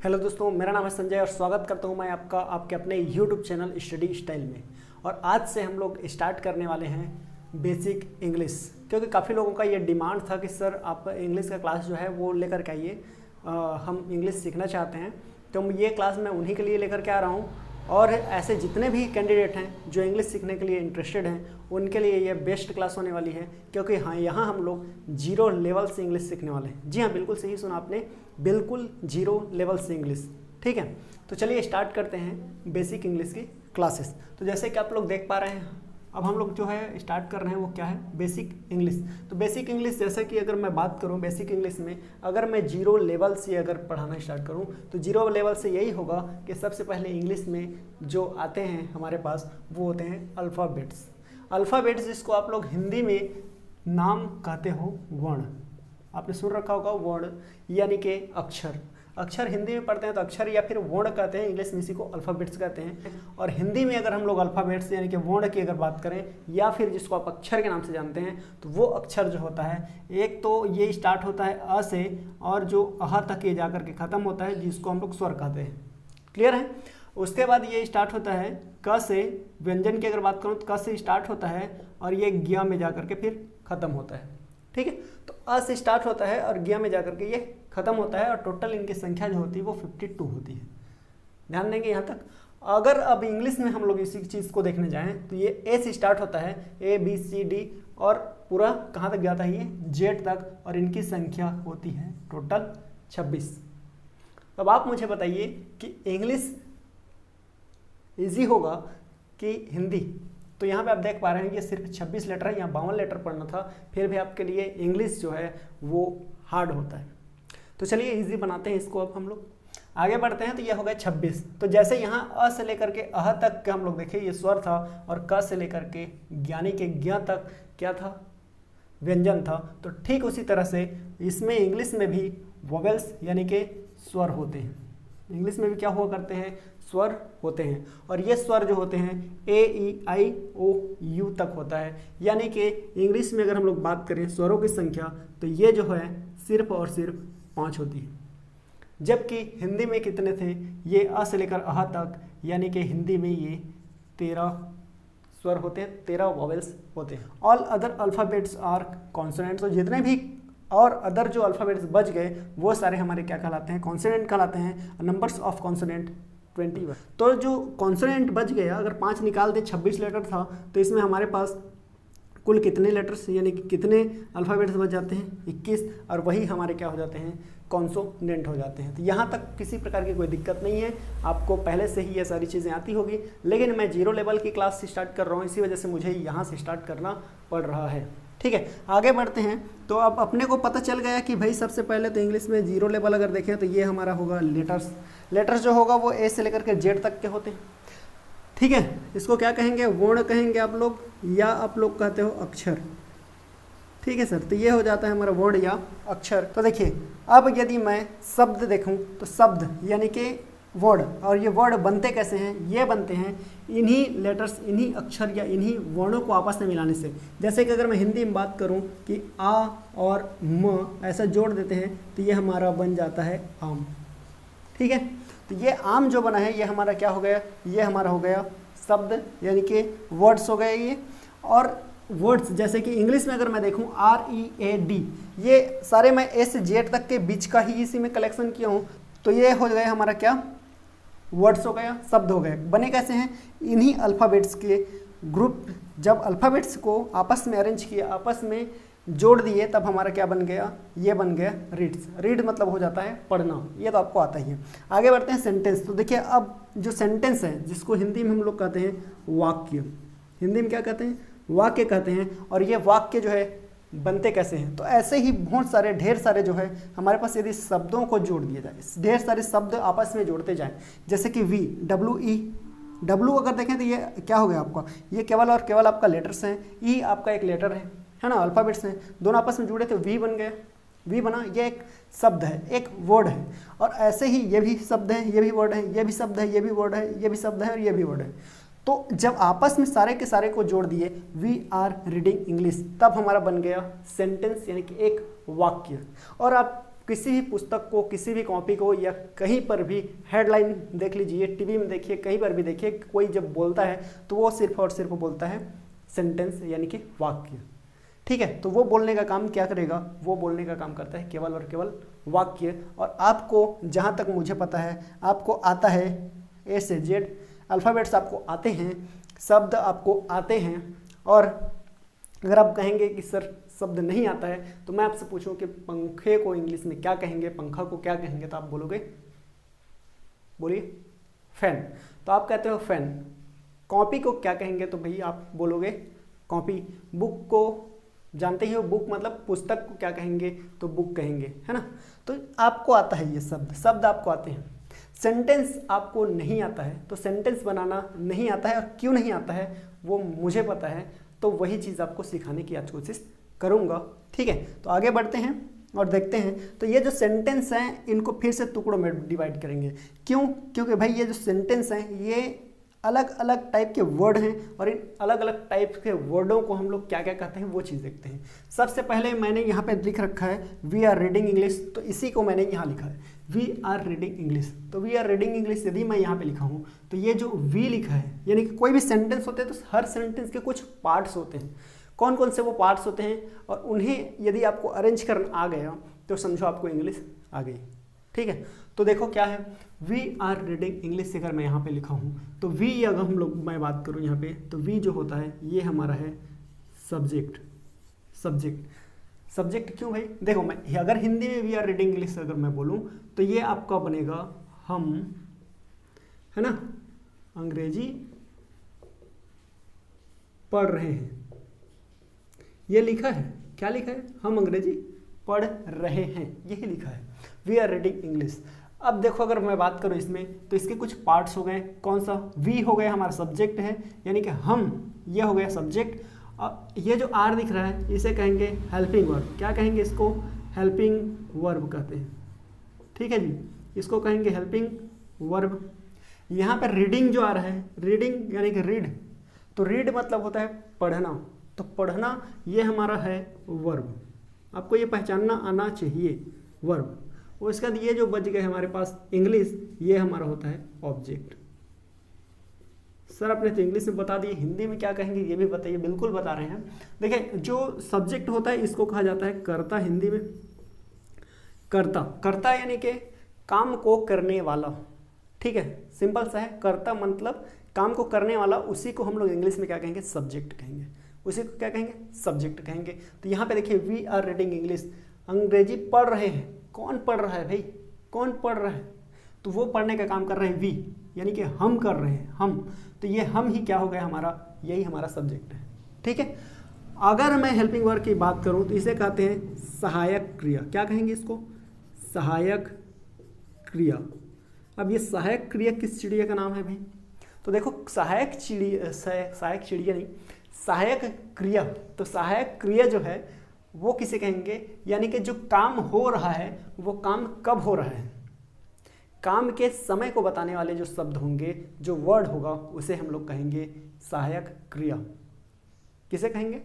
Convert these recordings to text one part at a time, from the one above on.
Hello दोस्तों, मेरा नाम है संजय और स्वागत करता हूं मैं आपका आपके अपने यूट्यूब चैनल स्टडी स्टाइल में। और आज से हम लोग स्टार्ट करने वाले हैं बेसिक इंग्लिश, क्योंकि काफ़ी लोगों का ये डिमांड था कि सर आप इंग्लिश का क्लास जो है वो लेकर के आइए, हम इंग्लिश सीखना चाहते हैं। तो ये क्लास मैं उन्हीं के लिए लेकर के आ रहा हूँ और ऐसे जितने भी कैंडिडेट हैं जो इंग्लिश सीखने के लिए इंटरेस्टेड हैं उनके लिए ये बेस्ट क्लास होने वाली है, क्योंकि हाँ यहाँ हम लोग जीरो लेवल से इंग्लिश सीखने वाले हैं। जी हाँ, बिल्कुल सही सुना आपने, बिल्कुल जीरो लेवल से इंग्लिश। ठीक है, तो चलिए स्टार्ट करते हैं बेसिक इंग्लिश की क्लासेस। तो जैसे कि आप लोग देख पा रहे हैं, अब हम लोग जो है स्टार्ट कर रहे हैं वो क्या है, बेसिक इंग्लिश। तो बेसिक इंग्लिश जैसे कि अगर मैं बात करूं बेसिक इंग्लिश में, अगर मैं जीरो लेवल से अगर पढ़ाना स्टार्ट करूं तो जीरो लेवल से यही होगा कि सबसे पहले इंग्लिश में जो आते हैं हमारे पास वो होते हैं अल्फ़ाबेट्स। अल्फ़ाबेट्स जिसको आप लोग हिंदी में नाम कहते हो वर्ण, आपने सुन रखा होगा वर्ण यानी कि अक्षर। अक्षर हिंदी में पढ़ते हैं तो अक्षर या फिर वर्ण कहते हैं, इंग्लिश में इसी को अल्फ़ाबेट्स कहते हैं। और हिंदी में अगर हम लोग अल्फ़ाबेट्स यानी कि वर्ण की अगर बात करें या फिर जिसको आप अक्षर के नाम से जानते हैं, तो वो अक्षर जो होता है, एक तो ये स्टार्ट होता है अ से और जो अह तक ये जाकर के ख़त्म होता है जिसको हम लोग स्वर कहते हैं। क्लियर है? उसके बाद ये स्टार्ट होता है क से, व्यंजन की अगर बात करूँ तो क से स्टार्ट होता है और ये ज्ञ में जाकर के फिर ख़त्म होता है। ठीक है, तो अ से स्टार्ट होता है और ज्ञ में जाकर के ये खत्म होता है और टोटल इनकी संख्या जो होती है वो 52 होती है। ध्यान देंगे यहाँ तक। अगर अब इंग्लिश में हम लोग इसी चीज़ को देखने जाएं तो ये ए से स्टार्ट होता है, ए बी सी डी और पूरा कहाँ तक जाता है, ये जेड तक, और इनकी संख्या होती है टोटल 26। अब आप मुझे बताइए कि इंग्लिश ईजी होगा कि हिंदी? तो यहाँ पे आप देख पा रहे हैं ये सिर्फ 26 लेटर है, यहाँ 52 लेटर पढ़ना था, फिर भी आपके लिए इंग्लिश जो है वो हार्ड होता है। तो चलिए इजी बनाते हैं इसको। अब हम लोग आगे बढ़ते हैं तो ये हो गया 26। तो जैसे यहाँ अ से लेकर के अह तक के हम लोग देखें ये स्वर था और क से लेकर के ज्ञानी के ज्ञ तक क्या था, व्यंजन था। तो ठीक उसी तरह से इसमें इंग्लिश में भी वोवेल्स यानी कि स्वर होते हैं। इंग्लिश में भी क्या हुआ करते हैं, स्वर होते हैं। और ये स्वर जो होते हैं ए ई आई ओ यू तक होता है। यानी कि इंग्लिश में अगर हम लोग बात करें स्वरों की संख्या तो ये जो है सिर्फ और सिर्फ 5 होती है, जबकि हिंदी में कितने थे, ये अ से लेकर अह तक, यानी कि हिंदी में ये 13 स्वर होते हैं, 13 वॉवेल्स होते हैं। All other alphabets are consonants. तो जितने भी और अदर जो अल्फ़ाबेट्स बच गए वो सारे हमारे क्या कहलाते हैं, कॉन्सोनेंट कहलाते हैं। Numbers of consonant 21। तो जो कॉन्सोनेंट बच गया, अगर 5 निकाल दे, 26 लेटर था, तो इसमें हमारे पास कुल कितने लेटर्स यानी कि कितने अल्फ़ाबेट्स बच जाते हैं, 21। और वही हमारे क्या हो जाते हैं, कॉन्सोनेंट हो जाते हैं। तो यहाँ तक किसी प्रकार की कोई दिक्कत नहीं है, आपको पहले से ही ये सारी चीज़ें आती होगी। लेकिन मैं जीरो लेवल की क्लास से स्टार्ट कर रहा हूँ, इसी वजह से मुझे यहाँ से स्टार्ट करना पड़ रहा है। ठीक है, आगे बढ़ते हैं। तो अब अपने को पता चल गया कि भाई सबसे पहले तो इंग्लिश में जीरो लेवल अगर देखें तो ये हमारा होगा लेटर्स। लेटर्स जो होगा वो ए से लेकर के जेड तक के होते हैं। ठीक है, इसको क्या कहेंगे, वर्ण कहेंगे आप लोग, या आप लोग कहते हो अक्षर। ठीक है सर, तो ये हो जाता है हमारा वर्ण या अक्षर। तो देखिए अब यदि मैं शब्द देखूं तो शब्द यानी कि वर्ड, और ये वर्ड बनते कैसे हैं, ये बनते हैं इन्हीं लेटर्स, इन्हीं अक्षर या इन्हीं वर्णों को आपस में मिलाने से। जैसे कि अगर मैं हिंदी में बात करूं कि आ और म ऐसा जोड़ देते हैं तो ये हमारा बन जाता है आम। ठीक है, तो ये आम जो बना है ये हमारा क्या हो गया, ये हमारा हो गया शब्द यानी कि वर्ड्स हो गए ये। और वर्ड्स जैसे कि इंग्लिश में अगर मैं देखूं READ, ये सारे मैं ए से जेड तक के बीच का ही इसी में कलेक्शन किया हूं, तो ये हो गया हमारा क्या, वर्ड्स हो गया, शब्द हो गए। बने कैसे हैं, इन्हीं अल्फ़ाबेट्स के ग्रुप, जब अल्फ़ाबेट्स को आपस में अरेंज किया, आपस में जोड़ दिए, तब हमारा क्या बन गया, ये बन गया रीड्स। रीड मतलब हो जाता है पढ़ना, ये तो आपको आता ही है। आगे बढ़ते हैं सेंटेंस। तो देखिए अब जो सेंटेंस है जिसको हिंदी में हम लोग कहते हैं वाक्य, हिंदी में क्या कहते हैं, वाक्य कहते हैं। और ये वाक्य जो है बनते कैसे हैं, तो ऐसे ही बहुत सारे ढेर सारे जो है हमारे पास, यदि शब्दों को जोड़ दिया जाए, ढेर सारे शब्द आपस में जोड़ते जाएं, जैसे कि W अगर देखें तो ये क्या हो गया आपका, ये केवल और केवल आपका लेटर्स हैं, ई आपका एक लेटर है ना, अल्फ़ाबेट्स हैं, दोनों आपस में जुड़े तो वी बन गया, वी बना, ये एक शब्द है, एक वर्ड है। और ऐसे ही ये भी शब्द है, ये भी वर्ड है, ये भी शब्द है, ये भी वर्ड है, ये भी शब्द है और ये भी वर्ड है। तो जब आपस में सारे के सारे को जोड़ दिए, वी आर रीडिंग इंग्लिश, तब हमारा बन गया सेंटेंस यानी कि एक वाक्य। और आप किसी भी पुस्तक को, किसी भी कॉपी को, या कहीं पर भी हेडलाइन देख लीजिए, टीवी में देखिए, कहीं पर भी देखिए, कोई जब बोलता है तो वो सिर्फ और सिर्फ बोलता है सेंटेंस यानी कि वाक्य। ठीक है, तो वो बोलने का काम क्या करेगा, वो बोलने का काम करता है केवल और केवल वाक्य। और आपको जहाँ तक मुझे पता है आपको आता है ए से जेड, अल्फ़ाबेट्स आपको आते हैं, शब्द आपको आते हैं। और अगर आप कहेंगे कि सर शब्द नहीं आता है, तो मैं आपसे पूछूं कि पंखे को इंग्लिश में क्या कहेंगे, पंखा को क्या कहेंगे, तो आप बोलोगे, बोलिए फैन, तो आप कहते हो फैन। कॉपी को क्या कहेंगे, तो भाई आप बोलोगे कॉपी। बुक को जानते ही हो, बुक मतलब पुस्तक को क्या कहेंगे, तो बुक कहेंगे, है ना। तो आपको आता है ये शब्द आपको आते हैं। सेंटेंस आपको नहीं आता है, तो सेंटेंस बनाना नहीं आता है, और क्यों नहीं आता है वो मुझे पता है, तो वही चीज़ आपको सिखाने की आज कोशिश करूँगा। ठीक है, तो आगे बढ़ते हैं और देखते हैं। तो ये जो सेंटेंस हैं इनको फिर से टुकड़ों में डिवाइड करेंगे। क्यों? क्योंकि भाई ये जो सेंटेंस हैं ये अलग अलग टाइप के वर्ड हैं, और इन अलग अलग टाइप के वर्डों को हम लोग क्या क्या कहते हैं वो चीज़ देखते हैं। सबसे पहले मैंने यहाँ पे लिख रखा है वी आर रीडिंग इंग्लिश, तो इसी को मैंने यहाँ लिखा है वी आर रीडिंग इंग्लिश। तो वी आर रीडिंग इंग्लिश यदि मैं यहाँ पे लिखा हूँ, तो ये जो वी लिखा है, यानी कि कोई भी सेंटेंस होते हैं तो हर सेंटेंस के कुछ पार्ट्स होते हैं। कौन कौन से वो पार्ट्स होते हैं, और उन्हें यदि आपको अरेंज करना आ गया तो समझो आपको इंग्लिश आ गई। ठीक है, तो देखो क्या है, वी आर रीडिंग इंग्लिश से अगर मैं यहाँ पे लिखा हूँ, तो वी अगर हम लोग मैं बात करूँ यहाँ पे, तो वी जो होता है ये हमारा है सब्जेक्ट। सब्जेक्ट क्यों भाई, देखो मैं अगर हिंदी में वी आर रीडिंग इंग्लिश अगर मैं बोलूँ तो ये आपका बनेगा हम, है ना, अंग्रेजी पढ़ रहे हैं। ये लिखा है, क्या लिखा है, हम अंग्रेजी पढ़ रहे हैं, यही लिखा है वी आर रीडिंग इंग्लिश। अब देखो अगर मैं बात करूं इसमें, तो इसके कुछ पार्ट्स हो गए। कौन सा, वी हो गया हमारा सब्जेक्ट है, यानी कि हम, ये हो गया सब्जेक्ट। और ये जो आर दिख रहा है इसे कहेंगे हेल्पिंग वर्ब। क्या कहेंगे इसको, हेल्पिंग वर्ब कहते हैं। ठीक है जी, इसको कहेंगे हेल्पिंग वर्ब। यहाँ पर रीडिंग जो आ रहा है, रीडिंग यानी कि रीड, तो रीड मतलब होता है पढ़ना, तो पढ़ना ये हमारा है वर्ब। आपको ये पहचानना आना चाहिए, वर्ब। और इसके बाद ये जो बच गए हमारे पास इंग्लिश, ये हमारा होता है ऑब्जेक्ट। सर आपने तो इंग्लिश में बता दिए, हिंदी में क्या कहेंगे ये भी बताइए। बिल्कुल बता रहे हैं। देखिए जो सब्जेक्ट होता है इसको कहा जाता है कर्ता, हिंदी में कर्ता। कर्ता यानी कि काम को करने वाला। ठीक है, सिंपल सा है, कर्ता मतलब काम को करने वाला, उसी को हम लोग इंग्लिश में क्या कहेंगे, सब्जेक्ट कहेंगे। उसी को क्या कहेंगे, सब्जेक्ट कहेंगे। तो यहाँ पे देखिए वी आर रीडिंग इंग्लिश, अंग्रेजी पढ़ रहे हैं। कौन पढ़ रहा है भाई, कौन पढ़ रहा है, तो वो पढ़ने का काम कर रहे हैं वी, यानी कि हम कर रहे हैं, हम। तो ये हम ही क्या हो गया हमारा, यही हमारा सब्जेक्ट है। ठीक है, अगर मैं हेल्पिंग वर्ब की बात करूं तो इसे कहते हैं सहायक क्रिया। क्या कहेंगे इसको, सहायक क्रिया। अब ये सहायक क्रिया किस चिड़िया का नाम है भाई, तो देखो सहायक चिड़िया नहीं, सहायक क्रिया। तो सहायक क्रिया जो है वो किसे कहेंगे, यानी कि जो काम हो रहा है वो काम कब हो रहा है, काम के समय को बताने वाले जो शब्द होंगे, जो वर्ड होगा, उसे हम लोग कहेंगे सहायक क्रिया। किसे कहेंगे,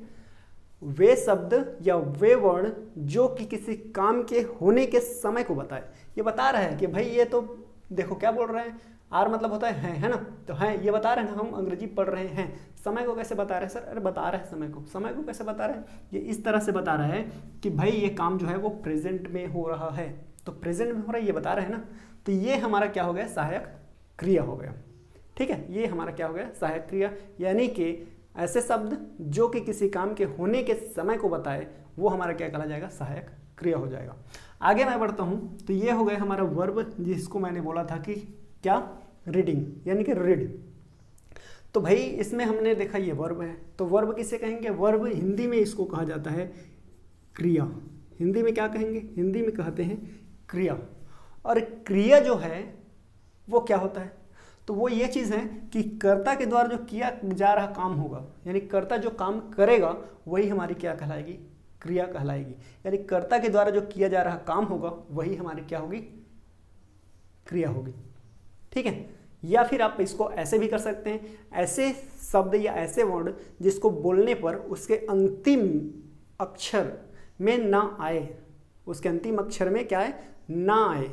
वे शब्द या वे वर्ड जो कि किसी काम के होने के समय को बताए। ये बता रहा है कि भाई ये तो देखो क्या बोल रहे हैं, आर मतलब होता है ना, तो है ये बता रहे हैं हम अंग्रेजी पढ़ रहे हैं। समय को कैसे बता रहे हैं सर, अरे बता रहे हैं समय को कैसे बता रहे हैं, ये इस तरह से बता रहा है कि भाई ये काम जो है वो प्रेजेंट में हो रहा है, तो प्रेजेंट में हो रहा है ये बता रहे हैं ना। तो ये हमारा क्या हो गया, सहायक क्रिया हो गया। ठीक है, ये हमारा क्या हो गया, सहायक क्रिया, यानी कि ऐसे शब्द जो कि किसी काम के होने के समय को बताए, वो हमारा क्या कहला जाएगा, सहायक क्रिया हो जाएगा। आगे मैं बढ़ता हूँ, तो ये हो गया हमारा वर्ब, जिसको मैंने बोला था कि क्या, रीडिंग, यानी कि रीड। तो भाई इसमें हमने देखा ये वर्ब है, तो वर्ब किसे कहेंगे, वर्ब हिंदी में इसको कहा जाता है क्रिया। हिंदी में क्या कहेंगे, हिंदी में कहते हैं क्रिया। और क्रिया जो है वो क्या होता है, तो वो ये चीज़ है कि कर्ता के द्वारा जो किया जा रहा काम होगा, यानी कर्ता जो काम करेगा वही हमारी क्या कहलाएगी, क्रिया कहलाएगी। यानी कर्ता के द्वारा जो किया जा रहा काम होगा वही हमारी क्या होगी, क्रिया होगी। ठीक है, या फिर आप इसको ऐसे भी कर सकते हैं, ऐसे शब्द या ऐसे वर्ड जिसको बोलने पर उसके अंतिम अक्षर में ना आए, उसके अंतिम अक्षर में क्या है, ना आए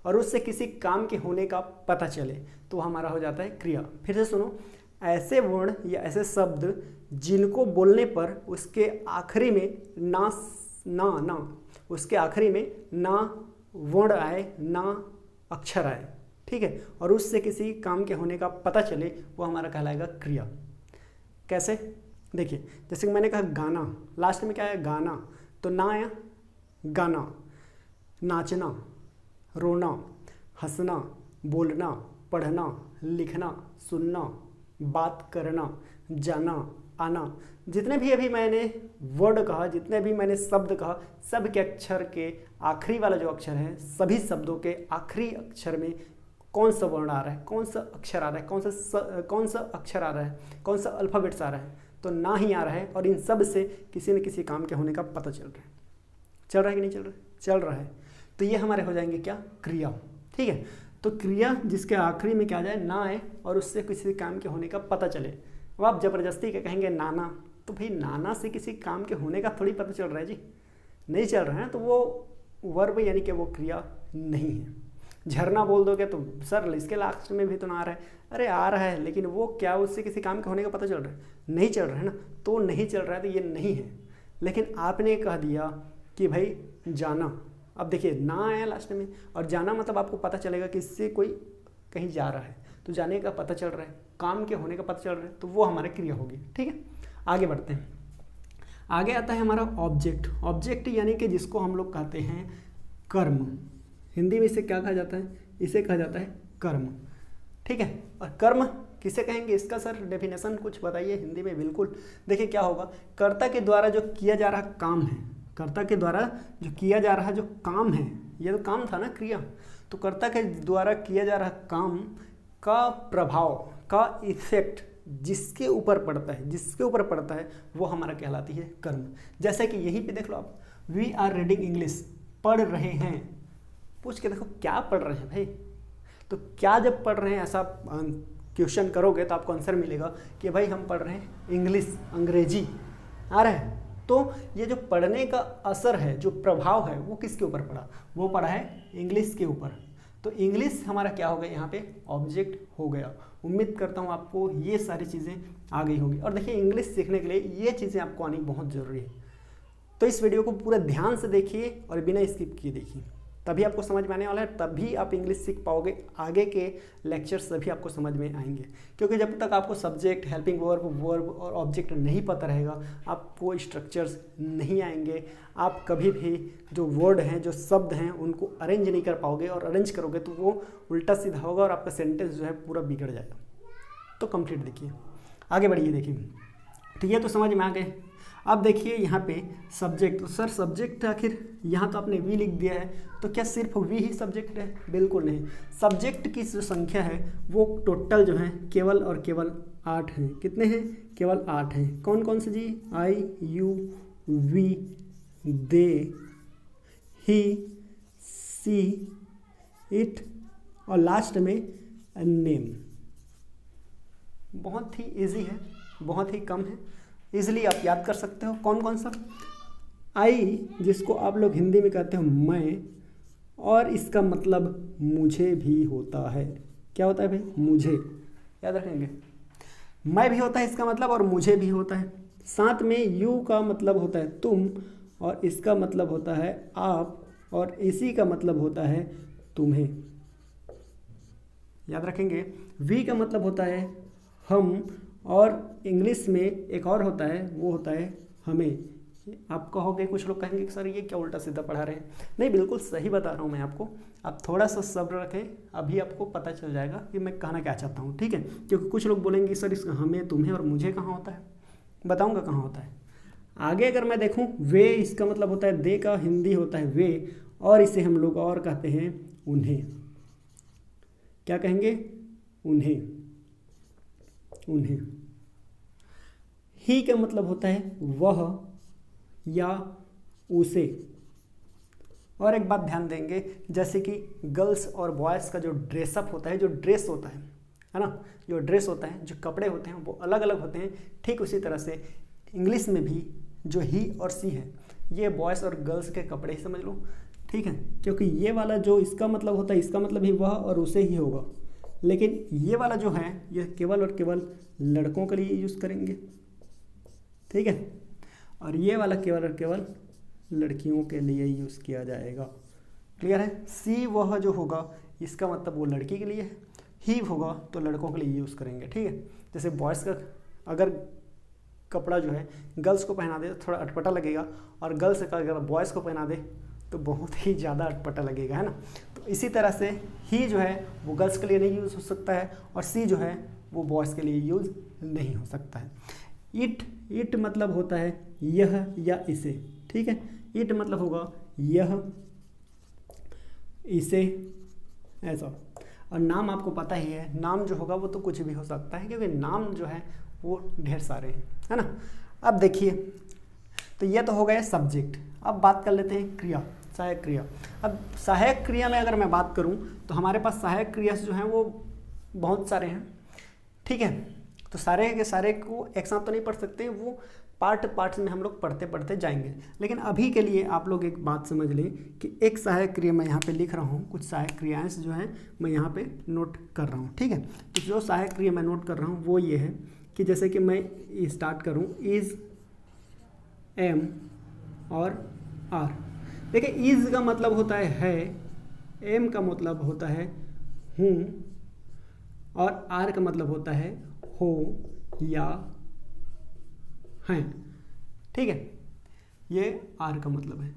और उससे किसी काम के होने का पता चले, तो हमारा हो जाता है क्रिया। फिर से सुनो, ऐसे वर्ण या ऐसे शब्द जिनको बोलने पर उसके आखिरी में ना उसके आखिरी में ना वर्ण आए, ना अक्षर आए, ठीक है, और उससे किसी काम के होने का पता चले, वो हमारा कहलाएगा क्रिया। कैसे, देखिए, जैसे कि मैंने कहा गाना, लास्ट में क्या है, गाना, तो ना आया गाना, नाचना, रोना, हंसना, बोलना, पढ़ना, लिखना, सुनना, बात करना, जाना, आना, जितने भी अभी मैंने वर्ड कहा, जितने भी मैंने शब्द कहा, सब के अक्षर के आखिरी वाला जो अक्षर है, सभी शब्दों के आखिरी अक्षर में कौन सा वर्ण आ रहा है, कौन सा अक्षर आ रहा है, कौन सा अक्षर आ रहा है, कौन सा अल्फ़ाबेट्स आ रहा है, तो ना ही आ रहा है, और इन सब से किसी न किसी काम के होने का पता चल रहा है। चल रहा है कि नहीं चल रहा है? चल रहा है। तो ये हमारे हो जाएंगे क्या, क्रिया, ठीक है। तो क्रिया जिसके आखिरी में क्या जाए, ना आए और उससे किसी काम के होने का पता चले। अब आप ज़बरदस्ती के कहेंगे नाना, तो भाई नाना से किसी काम के होने का थोड़ी पता चल रहा है जी, नहीं चल रहा है, तो वो वर्ब यानी कि वो क्रिया नहीं है। झरना बोल दोगे तो सर इसके लास्ट में भी तो ना आ रहा है, अरे आ रहा है, लेकिन वो क्या उससे किसी काम के होने का पता चल रहा है, नहीं चल रहा है ना, तो नहीं चल रहा है, तो ये नहीं है। लेकिन आपने कह दिया कि भाई जाना, अब देखिए ना आया लास्ट में, और जाना मतलब आपको पता चलेगा कि इससे कोई कहीं जा रहा है, तो जाने का पता चल रहा है, काम के होने का पता चल रहा है, तो वो हमारी क्रिया होगी, ठीक है। आगे बढ़ते हैं। आगे आता है हमारा ऑब्जेक्ट। ऑब्जेक्ट यानी कि जिसको हम लोग कहते हैं कर्म, हिंदी में इसे क्या कहा जाता है, इसे कहा जाता है कर्म, ठीक है। और कर्म किसे कहेंगे, इसका सर डेफिनेशन कुछ बताइए हिंदी में। बिल्कुल, देखिए क्या होगा, कर्ता के द्वारा जो किया जा रहा काम है, कर्ता के द्वारा जो किया जा रहा जो काम है, ये तो काम था ना, क्रिया, तो कर्ता के द्वारा किया जा रहा काम का प्रभाव, का इफेक्ट जिसके ऊपर पड़ता है, जिसके ऊपर पड़ता है, वो हमारा कहलाती है कर्म। जैसे कि यहीं पे देख लो आप, वी आर रीडिंग इंग्लिश, पढ़ रहे हैं, पूछ के देखो क्या पढ़ रहे हैं भाई, तो क्या जब पढ़ रहे हैं ऐसा क्वेश्चन करोगे तो आपको आंसर मिलेगा कि भाई हम पढ़ रहे हैं इंग्लिश, अंग्रेजी आ रहा है। तो ये जो पढ़ने का असर है, जो प्रभाव है, वो किसके ऊपर पड़ा, वो पड़ा है इंग्लिश के ऊपर। तो इंग्लिश हमारा क्या हो गया, यहाँ पे ऑब्जेक्ट हो गया। उम्मीद करता हूँ आपको ये सारी चीज़ें आ गई होंगी। और देखिए इंग्लिश सीखने के लिए ये चीज़ें आपको आनी बहुत ज़रूरी है, तो इस वीडियो को पूरा ध्यान से देखिए और बिना स्किप किए देखिए, तभी आपको समझ में आने वाला है, तभी आप इंग्लिश सीख पाओगे। आगे के लेक्चर्स सभी आपको समझ में आएंगे, क्योंकि जब तक आपको सब्जेक्ट, हेल्पिंग वर्ब और ऑब्जेक्ट नहीं पता रहेगा, आपको स्ट्रक्चर्स नहीं आएंगे, आप कभी भी जो वर्ड हैं, जो शब्द हैं, उनको अरेंज नहीं कर पाओगे, और अरेंज करोगे तो वो उल्टा सीधा होगा और आपका सेंटेंस जो है पूरा बिगड़ जाएगा। तो कंप्लीट देखिए, आगे बढ़िए, देखिए ठीक है, तो समझ में आ गए। अब देखिए यहाँ पे सब्जेक्ट, तो सर सब्जेक्ट आखिर यहाँ तो आपने वी लिख दिया है, तो क्या सिर्फ वी ही सब्जेक्ट है, बिल्कुल नहीं। सब्जेक्ट की जो संख्या है वो टोटल जो है केवल और केवल 8 हैं। कितने हैं, केवल 8 हैं। कौन कौन से जी, I, you, we, they, he, she, it और लास्ट में नेम। बहुत ही इजी है, बहुत ही कम है, इजीली आप याद कर सकते हो। कौन कौन सा, आई जिसको आप लोग हिंदी में कहते हो मैं, और इसका मतलब मुझे भी होता है। क्या होता है भाई, मुझे, याद रखेंगे, मैं भी होता है इसका मतलब, और मुझे भी होता है। साथ में यू का मतलब होता है तुम, और इसका मतलब होता है आप, और इसी का मतलब होता है तुम्हें, याद रखेंगे। वी का मतलब होता है हम, और इंग्लिश में एक और होता है, वो होता है हमें। आप कहोगे, कुछ लोग कहेंगे कि सर ये क्या उल्टा सीधा पढ़ा रहे हैं, नहीं बिल्कुल सही बता रहा हूँ मैं आपको। आप थोड़ा सा सब्र रखें, अभी आपको पता चल जाएगा कि मैं कहना क्या चाहता हूँ, ठीक है। क्योंकि कुछ लोग बोलेंगे सर इसका हमें, तुम्हें और मुझे कहाँ होता है, बताऊँगा कहाँ होता है। आगे अगर मैं देखूँ, वे इसका मतलब होता है, दे का हिंदी होता है वे, और इसे हम लोग और कहते हैं उन्हें। क्या कहेंगे, उन्हें, उन्हें। ही का मतलब होता है वह या उसे। और एक बात ध्यान देंगे, जैसे कि गर्ल्स और बॉयज़ का जो ड्रेसअप होता है, जो ड्रेस होता है ना, जो ड्रेस होता है, जो कपड़े होते हैं वो अलग अलग होते हैं। ठीक उसी तरह से इंग्लिश में भी जो ही और सी है, ये बॉयज़ और गर्ल्स के कपड़े ही समझ लो, ठीक है, क्योंकि ये वाला जो इसका मतलब होता है, इसका मतलब ही वह और उसे ही होगा, लेकिन ये वाला जो है ये केवल और केवल लड़कों के लिए यूज़ करेंगे, ठीक है, और ये वाला केवल और केवल लड़कियों के लिए यूज़ किया जाएगा। क्लियर है? सी वह जो होगा इसका मतलब वो लड़की के लिए है, ही होगा तो लड़कों के लिए यूज़ करेंगे, ठीक है। जैसे बॉयज़ का अगर कपड़ा जो है गर्ल्स को पहना दे तो थोड़ा अटपटा लगेगा, और गर्ल्स का अगर बॉयज़ को पहना दे तो बहुत ही ज़्यादा अटपटा लगेगा, है ना। तो इसी तरह से ही जो है वो गर्ल्स के लिए नहीं यूज़ हो सकता है, और सी जो है वो बॉयज़ के लिए यूज़ नहीं हो सकता है। इट मतलब होता है यह या इसे, ठीक है। इट मतलब होगा यह, इसे, ऐसा। और नाम आपको पता ही है, नाम जो होगा वो तो कुछ भी हो सकता है, क्योंकि नाम जो है वो ढेर सारे हैं, है ना। अब देखिए, तो ये तो हो गया सब्जेक्ट। अब बात कर लेते हैं क्रिया, सहायक क्रिया। अब सहायक क्रिया में अगर मैं बात करूं तो हमारे पास सहायक क्रिया जो हैं वो बहुत सारे हैं, ठीक है। तो सारे के सारे को एक साथ तो नहीं पढ़ सकते, वो पार्ट में हम लोग पढ़ते पढ़ते जाएंगे। लेकिन अभी के लिए आप लोग एक बात समझ लें कि एक सहायक क्रिया मैं यहाँ पे लिख रहा हूँ, कुछ सहायक क्रियाएं जो हैं मैं यहाँ पे नोट कर रहा हूँ, ठीक है। तो जो सहायक क्रिया मैं नोट कर रहा हूँ वो ये है कि जैसे कि मैं स्टार्ट करूँ इज़, एम और आर। देखिए, इज़ का मतलब होता है, एम का मतलब होता है हूँ, और आर का मतलब होता है हो या हैं, ठीक है। ये आर का मतलब है।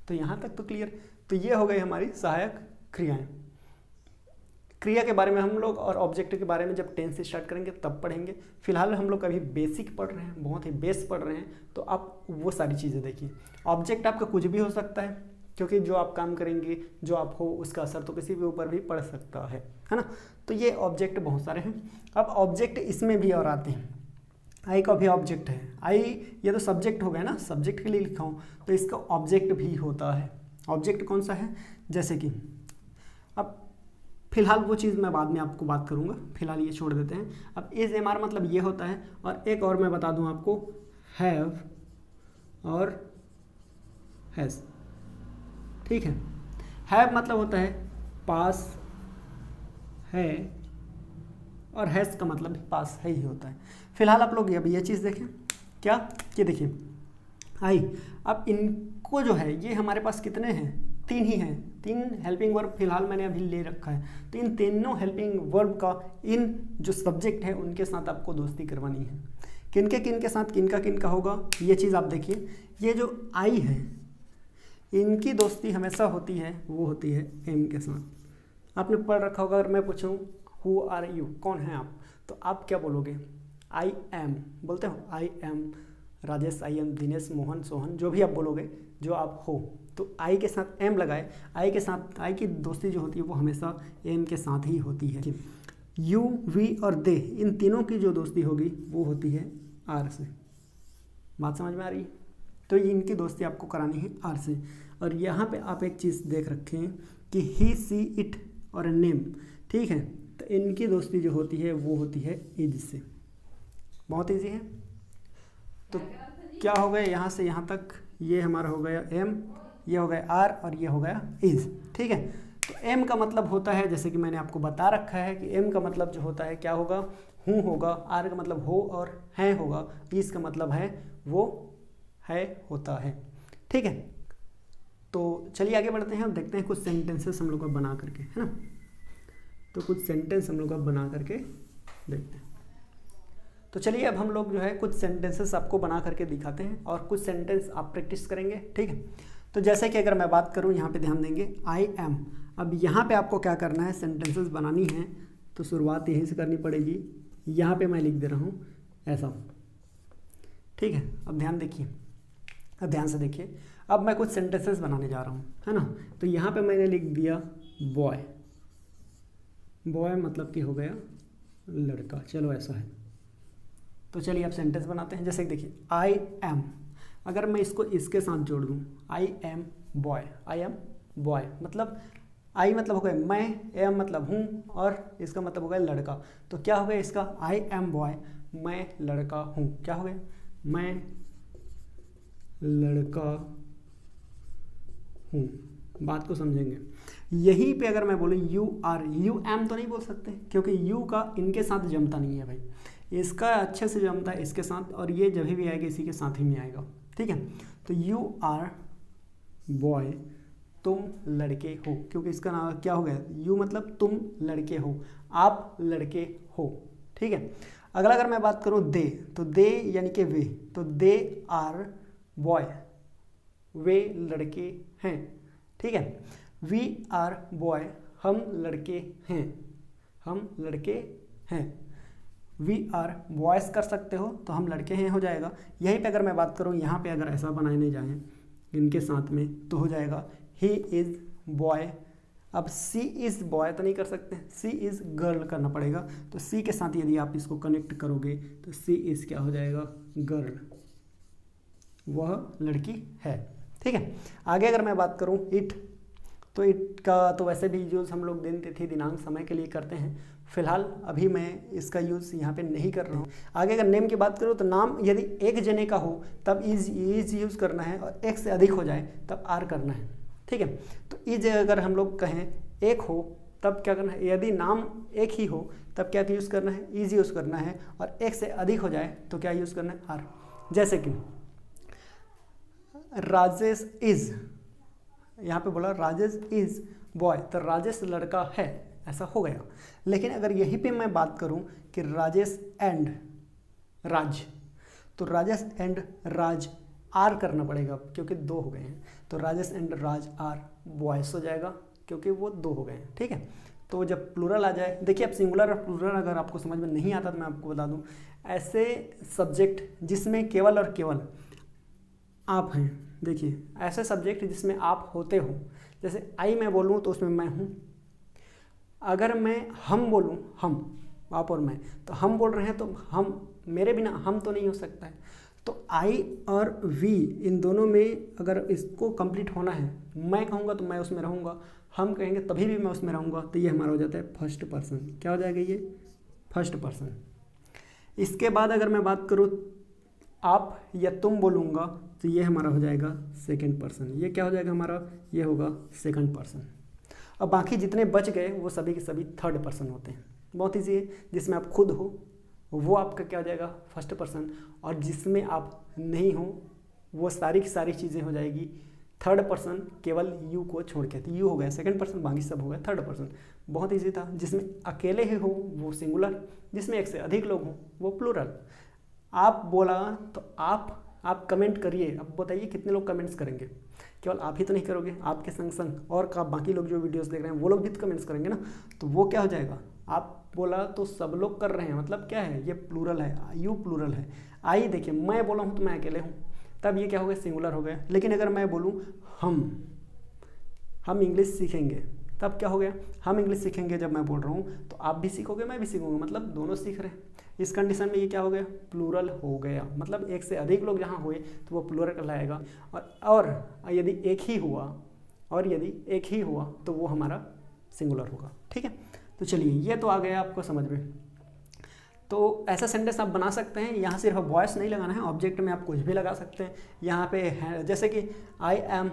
तो यहाँ तक तो क्लियर। तो ये हो गई हमारी सहायक क्रियाएं। क्रिया के बारे में हम लोग और ऑब्जेक्ट के बारे में जब टेंस से स्टार्ट करेंगे तब पढ़ेंगे। फिलहाल हम लोग अभी बेसिक पढ़ रहे हैं, बहुत ही बेस पढ़ रहे हैं, तो आप वो सारी चीज़ें देखिए। ऑब्जेक्ट आपका कुछ भी हो सकता है, क्योंकि जो आप काम करेंगे, जो आप हो, उसका असर तो किसी भी ऊपर भी पड़ सकता है ना। तो ये ऑब्जेक्ट बहुत सारे हैं। अब ऑब्जेक्ट इसमें भी और आते हैं। आई का भी ऑब्जेक्ट है। आई ये तो सब्जेक्ट हो गया ना, सब्जेक्ट के लिए लिखा हूँ, तो इसका ऑब्जेक्ट भी होता है। ऑब्जेक्ट कौन सा है? जैसे कि अब फिलहाल वो चीज़ मैं बाद में आपको बात करूँगा, फिलहाल ये छोड़ देते हैं। अब इज एम आर मतलब ये होता है, और एक और मैं बता दूँ आपको, हैव और हैज़, ठीक है। हैव मतलब होता है पास है, और हैज़ का मतलब पास है ही होता है। फिलहाल आप लोग अभी ये चीज़ देखें, क्या कि देखिए आई, अब इनको जो है ये हमारे पास कितने हैं? 3 ही हैं। 3 हेल्पिंग वर्ब फिलहाल मैंने अभी ले रखा है। तो इन तीनों हेल्पिंग वर्ब का इन जो सब्जेक्ट है उनके साथ आपको दोस्ती करवानी है। किनके साथ किनका होगा, ये चीज़ आप देखिए। ये जो आई है इनकी दोस्ती हमेशा होती है, वो होती है एम के साथ। आपने पढ़ रखा होगा, अगर मैं पूछूं हु आर यू, कौन हैं आप, तो आप क्या बोलोगे? आई एम बोलते हो, I am Rajesh, I am Dinesh, Mohan, Sohan, जो भी आप बोलोगे, जो आप हो, तो आई के साथ एम लगाए। आई के साथ आई की दोस्ती जो होती है वो हमेशा एम के साथ ही होती है। यू, वी और दे, इन तीनों की जो दोस्ती होगी वो होती है आर से। बात समझ में आ रही है? तो इनकी दोस्ती आपको करानी है आर से। और यहाँ पे आप एक चीज़ देख रखे हैं कि ही, सी, इट और नेम, ठीक है। तो इनकी दोस्ती जो होती है वो होती है इज से। बहुत ईजी है। तो क्या हो गया, यहाँ से यहाँ तक ये हमारा हो गया एम, ये हो गया आर, और ये हो गया इज, ठीक है। तो एम का मतलब होता है, जैसे कि मैंने आपको बता रखा है कि एम का मतलब जो होता है क्या होगा? हूँ होगा। आर का मतलब हो और है होगा। इज का मतलब है वो है होता है, ठीक है। तो चलिए आगे बढ़ते हैं और देखते हैं कुछ सेंटेंसेस हम लोग का बना करके, है ना। तो कुछ सेंटेंस हम लोग का बना करके देखते हैं। तो चलिए अब हम लोग जो है कुछ सेंटेंसेस आपको बना करके दिखाते हैं, और कुछ सेंटेंस आप प्रैक्टिस करेंगे, ठीक है। तो जैसे कि अगर मैं बात करूं, यहाँ पे ध्यान देंगे, आई एम। अब यहाँ पे आपको क्या करना है, सेंटेंसेस बनानी है, तो शुरुआत यहीं से करनी पड़ेगी। यहाँ पे मैं लिख दे रहा हूँ ऐसा, ठीक है। अब ध्यान देखिए, अब ध्यान से देखिए। अब मैं कुछ सेंटेंसेस बनाने जा रहा हूँ, है ना। तो यहाँ पे मैंने लिख दिया बॉय। बॉय मतलब कि हो गया लड़का, चलो ऐसा है। तो चलिए अब सेंटेंस बनाते हैं। जैसे देखिए, आई एम, अगर मैं इसको इसके साथ जोड़ दूँ, I am boy, I am boy मतलब आई मतलब हो गया मैं, एम मतलब हूँ, और इसका मतलब हो गया लड़का। तो क्या हो गया इसका? आई एम बॉय, मैं लड़का हूँ। क्या हो गया? मैं लड़का हूँ, बात को समझेंगे। यहीं पे अगर मैं बोलूँ यू आर, यू एम तो नहीं बोल सकते क्योंकि यू का इनके साथ जमता नहीं है भाई, इसका अच्छे से जमता है इसके साथ, और ये जब भी आएगा इसी के साथ ही में आएगा, ठीक है। तो यू आर बॉय, तुम लड़के हो, क्योंकि इसका नाम क्या हो गया, यू मतलब तुम लड़के हो, आप लड़के हो, ठीक है। अगला अगर मैं बात करूँ दे, तो दे यानी कि वे, तो दे आर बॉय, वे लड़के हैं, ठीक है। वी आर बॉय, हम लड़के हैं, हम लड़के हैं। वी आर बॉयज़ कर सकते हो तो हम लड़के हैं हो जाएगा। यहीं पे अगर मैं बात करूँ, यहाँ पे अगर ऐसा बनाने जाएँ इनके साथ में तो हो जाएगा ही इज़ बॉय। अब सी इज़ बॉय तो नहीं कर सकते, सी इज़ गर्ल करना पड़ेगा। तो सी के साथ यदि आप इसको कनेक्ट करोगे तो सी इज़ क्या हो जाएगा, गर्ल, वह लड़की है, ठीक है। आगे अगर मैं बात करूँ इट, तो इट का तो वैसे भी यूज़ हम लोग दिन तिथि दिनांक समय के लिए करते हैं, फिलहाल अभी मैं इसका यूज़ यहाँ पे नहीं कर रहा हूँ। आगे अगर नेम की बात करूँ तो नाम यदि एक जने का हो तब इज यूज़ करना है, और एक से अधिक हो जाए तब आर करना है, ठीक है। तो इज अगर हम लोग कहें एक हो तब क्या करना है, यदि नाम एक ही हो तब क्या यूज़ करना है, इज यूज़ करना है, और एक से अधिक हो जाए तो क्या यूज़ करना है, आर। जैसे कि राजेश इज, यहाँ पे बोला राजेश इज बॉय, तो राजेश लड़का है, ऐसा हो गया। लेकिन अगर यहीं पे मैं बात करूं कि राजेश एंड राज, तो राजेश एंड राज आर करना पड़ेगा क्योंकि दो हो गए हैं, तो Rajesh and Raj are boys हो जाएगा क्योंकि वो दो हो गए हैं, ठीक है। तो जब प्लूरल आ जाए, देखिए अब सिंगुलर और प्लूरल अगर आपको समझ में नहीं आता तो मैं आपको बता दूं, ऐसे सब्जेक्ट जिसमें केवल और केवल आप हैं, देखिए ऐसे सब्जेक्ट जिसमें आप होते हो, जैसे आई मैं बोलूँ तो उसमें मैं हूँ, अगर मैं हम बोलूँ, हम आप और मैं, तो हम बोल रहे हैं तो हम, मेरे बिना हम तो नहीं हो सकता है। तो आई और वी इन दोनों में अगर इसको कंप्लीट होना है, मैं कहूँगा तो मैं उसमें रहूँगा, हम कहेंगे तभी भी मैं उसमें रहूँगा, तो ये हमारा हो जाता है फर्स्ट पर्सन। क्या हो जाएगा ये, फर्स्ट पर्सन। इसके बाद अगर मैं बात करूँ आप या तुम बोलूँगा तो ये हमारा हो जाएगा सेकंड पर्सन। ये क्या हो जाएगा हमारा, ये होगा सेकंड पर्सन। अब बाकी जितने बच गए वो सभी के सभी थर्ड पर्सन होते हैं। बहुत ईजी है, जिसमें आप खुद हो वो आपका क्या हो जाएगा, फर्स्ट पर्सन, और जिसमें आप नहीं हो वो सारी की सारी चीज़ें हो जाएगी थर्ड पर्सन, केवल यू को छोड़ के। तो यू हो गया सेकंड पर्सन, बाकी सब हो गया थर्ड पर्सन। बहुत ईजी था। जिसमें अकेले ही हो वो सिंगुलर, जिसमें एक से अधिक लोग हों वो प्लूरल। आप बोला तो आप कमेंट करिए। अब बताइए कितने लोग कमेंट्स करेंगे, केवल आप ही तो नहीं करोगे, आपके संग संग और का बाकी लोग जो वीडियोस देख रहे हैं वो लोग भी तो कमेंट्स करेंगे ना। तो वो क्या हो जाएगा, आप बोला तो सब लोग कर रहे हैं, मतलब क्या है, ये प्लूरल है, यू प्लूरल है। आई देखिए मैं बोला हूँ तो मैं अकेले हूँ, तब ये क्या हो गया, सिंगुलर हो गया। लेकिन अगर मैं बोलूँ हम इंग्लिश सीखेंगे, तब क्या हो गया, हम इंग्लिश सीखेंगे। जब मैं बोल रहा हूँ तो आप भी सीखोगे मैं भी सीखूंगा, मतलब दोनों सीख रहे हैं। इस कंडीशन में ये क्या हो गया, प्लूरल हो गया। मतलब एक से अधिक लोग जहाँ हुए तो वो प्लूरल कहलाएगा। और यदि एक ही हुआ तो वो हमारा सिंगुलर होगा। ठीक है, तो चलिए ये तो आ गया आपको समझ में। तो ऐसा सेंटेंस आप बना सकते हैं। यहाँ सिर्फ वॉइस नहीं लगाना है, ऑब्जेक्ट में आप कुछ भी लगा सकते हैं। यहाँ पे है जैसे कि आई एम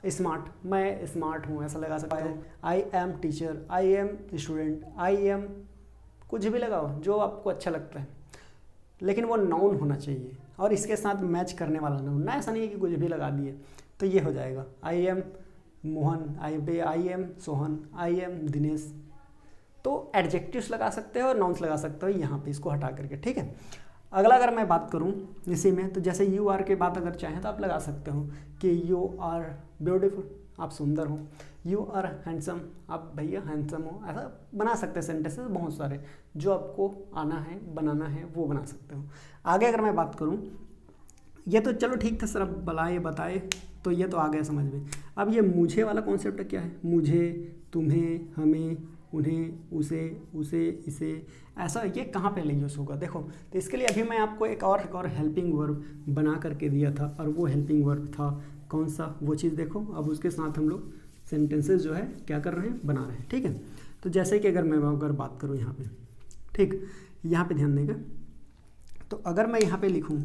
स्मार्ट, मैं स्मार्ट हूँ, ऐसा लगा सकते हैं। I am teacher, I am student, I am, कुछ भी लगाओ जो आपको अच्छा लगता है, लेकिन वो नाउन होना चाहिए और इसके साथ मैच करने वाला नाउन ना। ऐसा नहीं है कि कुछ भी लगा दिए। तो ये हो जाएगा I am Mohan, I am Sohan, I am Dinesh. तो एडजेक्टिव्स लगा सकते हो और नाउन्स लगा सकते हो यहाँ पे, इसको हटा करके। ठीक है, अगला अगर मैं बात करूँ इसी में, तो जैसे यू आर के बात अगर चाहें तो आप लगा सकते हो कि यू आर ब्यूटीफुल, आप सुंदर हो। यू आर हैंडसम, आप भैया हैंडसम हो। ऐसा बना सकते हैं सेंटेंसेस बहुत सारे, जो आपको आना है बनाना है वो बना सकते हो। आगे अगर मैं बात करूँ, ये तो चलो ठीक था सर, अब बताए तो ये तो आ गया समझ में। अब ये मुझे वाला कॉन्सेप्ट क्या है, मुझे, तुम्हें, हमें, उन्हें, उसे, इसे, ऐसा ये कहाँ पहले यूज़ होगा देखो। तो इसके लिए अभी मैं आपको एक और हेल्पिंग वर्ब बना करके दिया था, और वो हेल्पिंग वर्ब था कौन सा, वो चीज़ देखो। अब उसके साथ हम लोग सेंटेंसेस जो है क्या कर रहे हैं, बना रहे हैं। ठीक है, तो जैसे कि अगर मैं बात करूँ यहाँ पे, ठीक, यहाँ पे ध्यान देगा। तो अगर मैं यहाँ पे लिखूँ,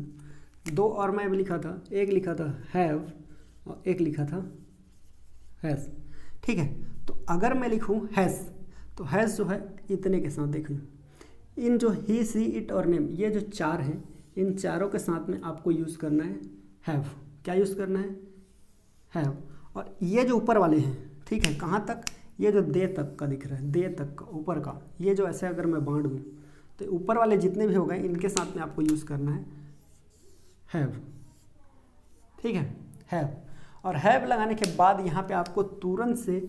दो और मैं भी लिखा था, एक लिखा था हैव और एक लिखा था हैज़, ठीक है। तो अगर मैं लिखूँ हैज़, तो हैज़ जो है इतने के साथ देखिए, इन जो ही सी इट और नेम, ये जो चार हैं, इन चारों के साथ में आपको यूज़ करना है हैव। क्या यूज़ करना है? हैव। और ये जो ऊपर वाले हैं, ठीक है, कहाँ तक? ये जो दे तक का दिख रहा है, दे तक का ऊपर का, ये जो ऐसे अगर मैं बांट दूँ तो ऊपर वाले जितने भी हो गए इनके साथ में आपको यूज़ करना है हैव, ठीक है, हैव। और हैव लगाने के बाद यहाँ पे आपको तुरंत से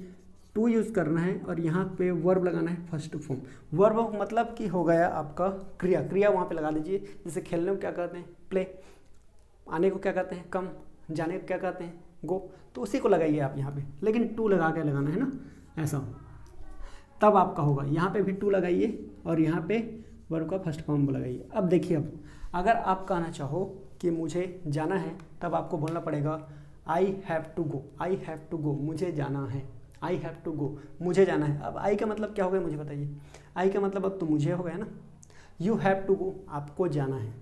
टू यूज़ करना है और यहाँ पे वर्ब लगाना है फर्स्ट फॉर्म। वर्ब मतलब कि हो गया आपका क्रिया, क्रिया वहाँ पे लगा दीजिए। जैसे खेलने को क्या कहते हैं? प्ले। आने को क्या कहते हैं? कम। जाने को क्या कहते हैं? गो। तो उसी को लगाइए आप यहाँ पे, लेकिन टू लगा के लगाना है ना, ऐसा, तब आपका होगा। यहाँ पे भी टू लगाइए और यहाँ पे वर्ब का फर्स्ट फॉर्म लगाइए। अब देखिए, अब अगर आप कहना चाहो कि मुझे जाना है, तब आपको बोलना पड़ेगा I have to go. I have to go, मुझे जाना है। आई हैव टू गो, मुझे जाना है। अब आई का मतलब क्या हो गया मुझे बताइए? आई का मतलब अब तो मुझे हो गया ना। यू हैव टू गो, आपको जाना है।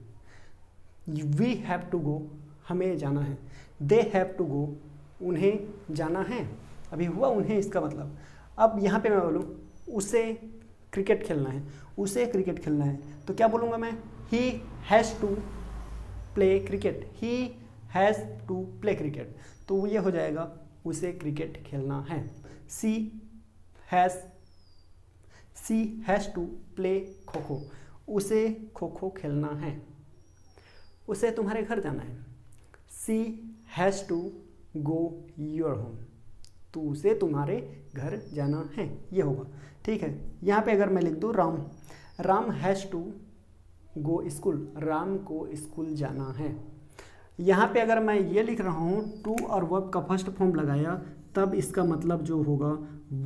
वी हैव टू गो, हमें जाना है। दे हैव टू गो, उन्हें जाना है। अभी हुआ उन्हें, इसका मतलब। अब यहाँ पे मैं बोलूँ उसे क्रिकेट खेलना है, उसे क्रिकेट खेलना है, तो क्या बोलूँगा मैं? He has to play cricket. He has to play cricket, तो ये हो जाएगा उसे क्रिकेट खेलना है। She has to play kho kho, उसे खो खो खेलना है। उसे तुम्हारे घर जाना है। She has to go your home, तो उसे तुम्हारे घर जाना है, ये होगा, ठीक है। यहाँ पे अगर मैं लिख दूँ Ram, Ram has to go school, Ram को स्कूल जाना है। यहाँ पे अगर मैं ये लिख रहा हूँ टू और वर्ब का फर्स्ट फॉर्म लगाया, तब इसका मतलब जो होगा,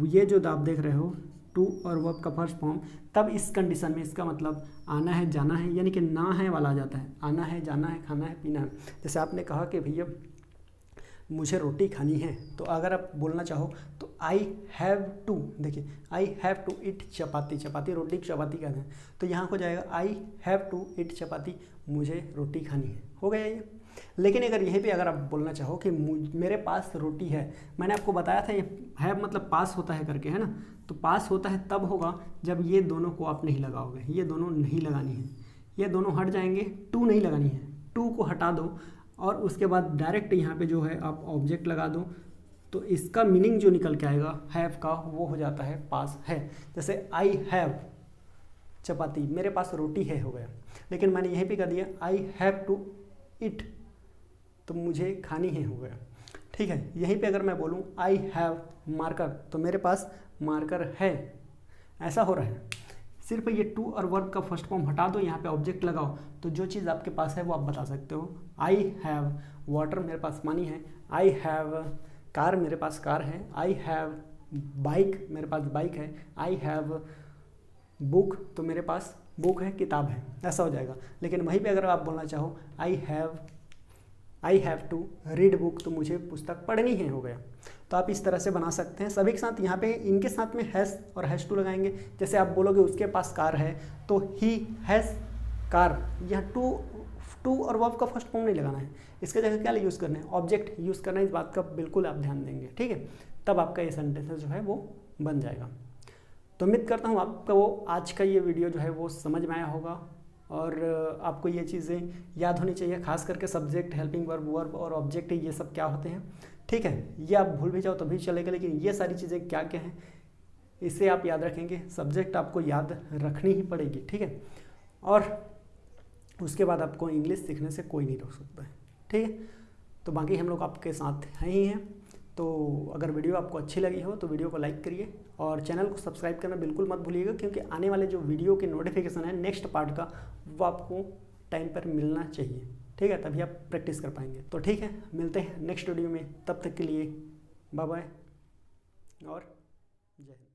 ये जो आप देख रहे हो टू और वर्ब का फर्स्ट फॉर्म, तब इस कंडीशन में इसका मतलब आना है जाना है, यानी कि ना है वाला आ जाता है। आना है, जाना है, खाना है, पीना है। जैसे आपने कहा कि भैया मुझे रोटी खानी है, तो अगर आप बोलना चाहो तो आई हैव टू, देखिए आई हैव टू ईट चपाती। चपाती रोटी की चपाती कहते हैं, तो यहाँ हो जाएगा आई हैव टू ईट चपाती, मुझे रोटी खानी है। हो गया ये। लेकिन अगर यहीं पे अगर आप बोलना चाहो कि मेरे पास रोटी है, मैंने आपको बताया था ये हैव मतलब पास होता है करके, है ना। तो पास होता है तब होगा जब ये दोनों को आप नहीं लगाओगे, ये दोनों नहीं लगानी है, ये दोनों हट जाएंगे, टू नहीं लगानी है। टू को हटा दो और उसके बाद डायरेक्ट यहाँ पे जो है आप ऑब्जेक्ट लगा दो, तो इसका मीनिंग जो निकल के आएगा हैव का, वो हो जाता है पास है। जैसे आई हैव चपाती, मेरे पास रोटी है, हो गया। लेकिन मैंने यहीं पे कर दिया आई हैव टू ईट, तो मुझे खानी है, हो गया, ठीक है। यहीं पे अगर मैं बोलूँ आई हैव मार्कर, तो मेरे पास मार्कर है, ऐसा हो रहा है। सिर्फ ये टू और वर्ब का फर्स्ट फॉर्म हटा दो, यहाँ पे ऑब्जेक्ट लगाओ, तो जो चीज़ आपके पास है वो आप बता सकते हो। आई हैव वाटर, मेरे पास पानी है। आई हैव कार, मेरे पास कार है। आई हैव बाइक, मेरे पास बाइक है। आई हैव बुक, तो मेरे पास बुक है, किताब है, ऐसा हो जाएगा। लेकिन वहीं पे अगर आप बोलना चाहो I have to read book, तो मुझे पुस्तक पढ़नी है, हो गया। तो आप इस तरह से बना सकते हैं सभी के साथ। यहाँ पे इनके साथ में हैज़ और हैज़ टू लगाएंगे। जैसे आप बोलोगे उसके पास कार है, तो ही हैज़ कार, यहाँ टू और वर्ब का फर्स्ट फॉर्म नहीं लगाना है, इसके जगह क्या यूज़ करना है? ऑब्जेक्ट यूज़ करना है। इस बात का बिल्कुल आप ध्यान देंगे, ठीक है, तब आपका ये सेंटेंस जो है वो बन जाएगा। तो उम्मीद करता हूँ आपका वो आज का ये वीडियो जो है वो समझ में आया होगा और आपको ये चीज़ें याद होनी चाहिए, खास करके सब्जेक्ट, हेल्पिंग वर्ब, वर्ब और ऑब्जेक्ट, ये सब क्या होते हैं, ठीक है। ये आप भूल भी जाओ तो भी चलेगा, लेकिन ये सारी चीज़ें क्या क्या हैं इसे आप याद रखेंगे। सब्जेक्ट आपको याद रखनी ही पड़ेगी, ठीक है, और उसके बाद आपको इंग्लिश सीखने से कोई नहीं रोक सकता है, ठीक है। तो बाकी हम लोग आपके साथ हैं ही हैं। तो अगर वीडियो आपको अच्छी लगी हो तो वीडियो को लाइक करिए और चैनल को सब्सक्राइब करना बिल्कुल मत भूलिएगा, क्योंकि आने वाले जो वीडियो के नोटिफिकेशन है नेक्स्ट पार्ट का, वो आपको टाइम पर मिलना चाहिए, ठीक है, तभी आप प्रैक्टिस कर पाएंगे। तो ठीक है, मिलते हैं नेक्स्ट वीडियो में, तब तक के लिए बाय बाय और जय हिंद।